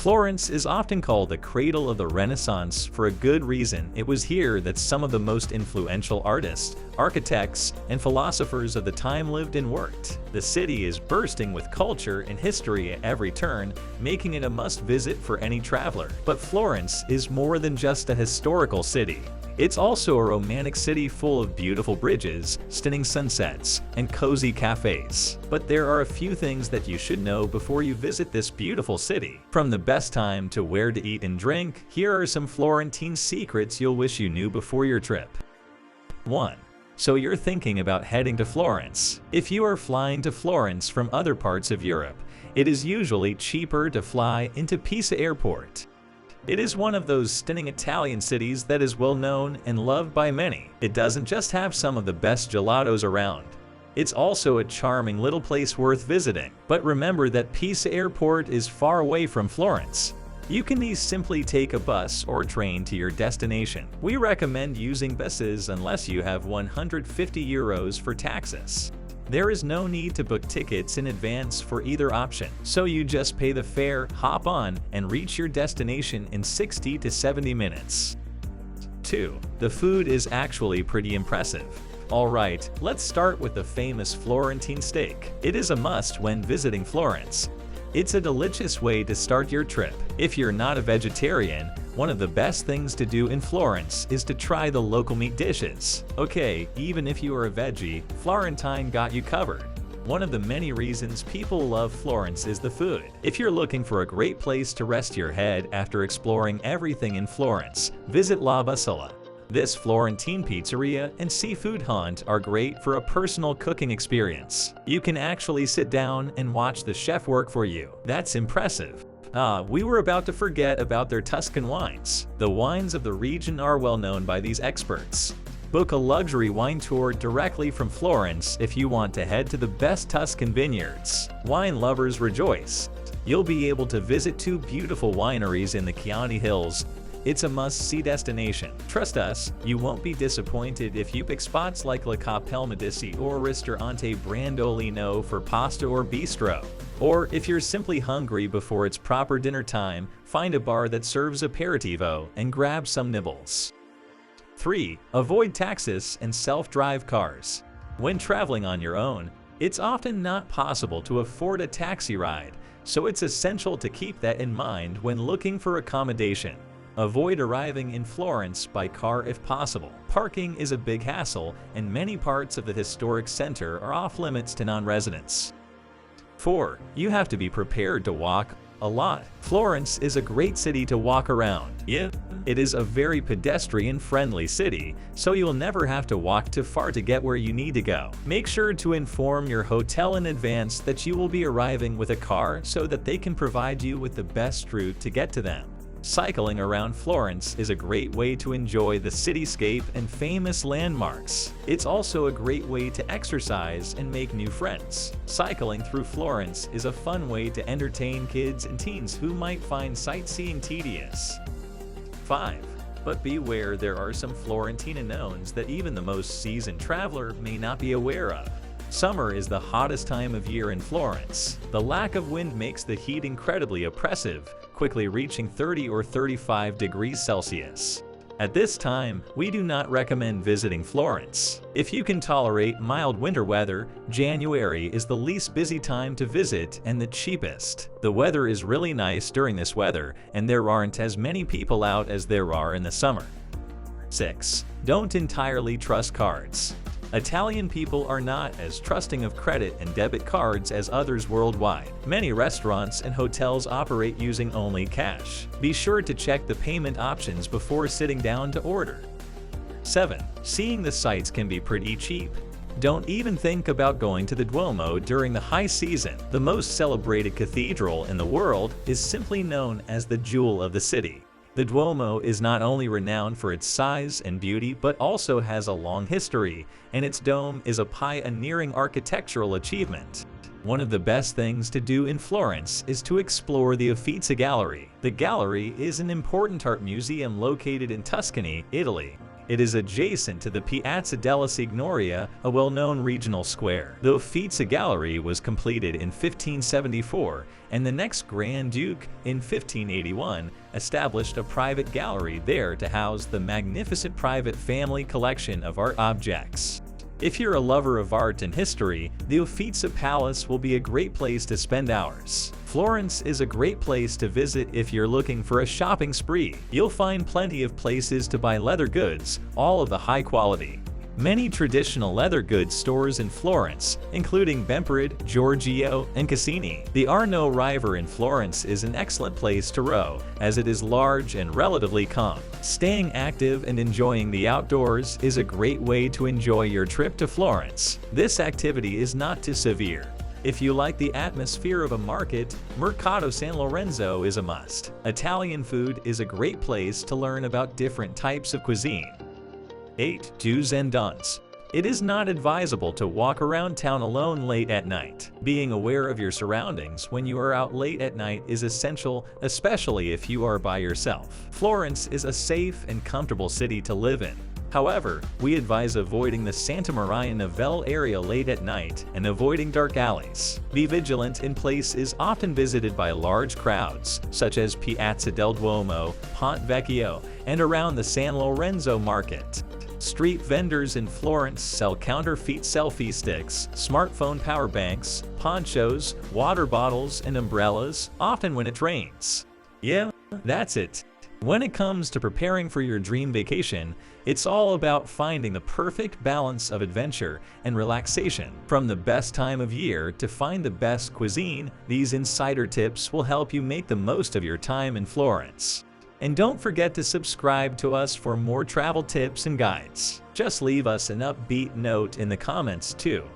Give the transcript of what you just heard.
Florence is often called the cradle of the Renaissance for a good reason. It was here that some of the most influential artists, architects, and philosophers of the time lived and worked. The city is bursting with culture and history at every turn, making it a must-visit for any traveler. But Florence is more than just a historical city. It's also a romantic city full of beautiful bridges, stunning sunsets, and cozy cafes. But there are a few things that you should know before you visit this beautiful city. From the best time to where to eat and drink, here are some Florentine secrets you'll wish you knew before your trip. 1. So you're thinking about heading to Florence. If you are flying to Florence from other parts of Europe, it is usually cheaper to fly into Pisa Airport. It is one of those stunning Italian cities that is well known and loved by many. It doesn't just have some of the best gelatos around. It's also a charming little place worth visiting. But remember that Pisa Airport is far away from Florence. You can simply take a bus or train to your destination. We recommend using buses unless you have €150 for taxis. There is no need to book tickets in advance for either option, so you just pay the fare, hop on, and reach your destination in 60 to 70 minutes. 2. The food is actually pretty impressive. Alright, let's start with the famous Florentine steak. It is a must when visiting Florence. It's a delicious way to start your trip. If you're not a vegetarian, one of the best things to do in Florence is to try the local meat dishes. Okay, even if you are a veggie, Florentine got you covered. One of the many reasons people love Florence is the food. If you're looking for a great place to rest your head after exploring everything in Florence, visit La Bussola. This Florentine pizzeria and seafood haunt are great for a personal cooking experience. You can actually sit down and watch the chef work for you. That's impressive. We were about to forget about their Tuscan wines. The wines of the region are well known by these experts. Book a luxury wine tour directly from Florence if you want to head to the best Tuscan vineyards. Wine lovers rejoice. You'll be able to visit 2 beautiful wineries in the Chianti Hills. It's a must-see destination. Trust us, you won't be disappointed if you pick spots like La Cappella Medici or Ristorante Brandolino for pasta or bistro. Or if you're simply hungry before it's proper dinner time, find a bar that serves aperitivo and grab some nibbles. 3. Avoid taxis and self-drive cars. When traveling on your own, it's often not possible to afford a taxi ride, so it's essential to keep that in mind when looking for accommodation. Avoid arriving in Florence by car if possible. Parking is a big hassle, and many parts of the historic center are off-limits to non-residents. 4. You have to be prepared to walk a lot. Florence is a great city to walk around. It is a very pedestrian-friendly city, so you'll never have to walk too far to get where you need to go. Make sure to inform your hotel in advance that you will be arriving with a car so that they can provide you with the best route to get to them. Cycling around Florence is a great way to enjoy the cityscape and famous landmarks. It's also a great way to exercise and make new friends. Cycling through Florence is a fun way to entertain kids and teens who might find sightseeing tedious. 5. But beware, there are some Florentine unknowns that even the most seasoned traveler may not be aware of. Summer is the hottest time of year in Florence. The lack of wind makes the heat incredibly oppressive, quickly reaching 30 or 35 degrees Celsius. At this time, we do not recommend visiting Florence. If you can tolerate mild winter weather, January is the least busy time to visit and the cheapest. The weather is really nice during this weather, and there aren't as many people out as there are in the summer. 6. Don't entirely trust cards. Italian people are not as trusting of credit and debit cards as others worldwide. Many restaurants and hotels operate using only cash. Be sure to check the payment options before sitting down to order. 7. Seeing the sights can be pretty cheap. Don't even think about going to the Duomo during the high season. The most celebrated cathedral in the world is simply known as the jewel of the city. The Duomo is not only renowned for its size and beauty, but also has a long history, and its dome is a pioneering architectural achievement. One of the best things to do in Florence is to explore the Uffizi Gallery. The gallery is an important art museum located in Tuscany, Italy. It is adjacent to the Piazza della Signoria, a well-known regional square. The Uffizi Gallery was completed in 1574, and the next Grand Duke, in 1581, established a private gallery there to house the magnificent private family collection of art objects. If you're a lover of art and history, the Uffizi Palace will be a great place to spend hours. Florence is a great place to visit if you're looking for a shopping spree. You'll find plenty of places to buy leather goods, all of the high quality. Many traditional leather goods stores in Florence, including Bempered, Giorgio, and Cassini. The Arno River in Florence is an excellent place to row, as it is large and relatively calm. Staying active and enjoying the outdoors is a great way to enjoy your trip to Florence. This activity is not too severe. If you like the atmosphere of a market, Mercato San Lorenzo is a must. Italian food is a great place to learn about different types of cuisine. 8. Do's and don'ts. It is not advisable to walk around town alone late at night. Being aware of your surroundings when you are out late at night is essential, especially if you are by yourself. Florence is a safe and comfortable city to live in. However, we advise avoiding the Santa Maria Novella area late at night and avoiding dark alleys. Be vigilant in places often visited by large crowds, such as Piazza del Duomo, Ponte Vecchio, and around the San Lorenzo market. Street vendors in Florence sell counterfeit selfie sticks, smartphone power banks, ponchos, water bottles, and umbrellas, often when it rains. Yeah, that's it. When it comes to preparing for your dream vacation, it's all about finding the perfect balance of adventure and relaxation. From the best time of year to find the best cuisine, these insider tips will help you make the most of your time in Florence. And don't forget to subscribe to us for more travel tips and guides. Just leave us an upbeat note in the comments too.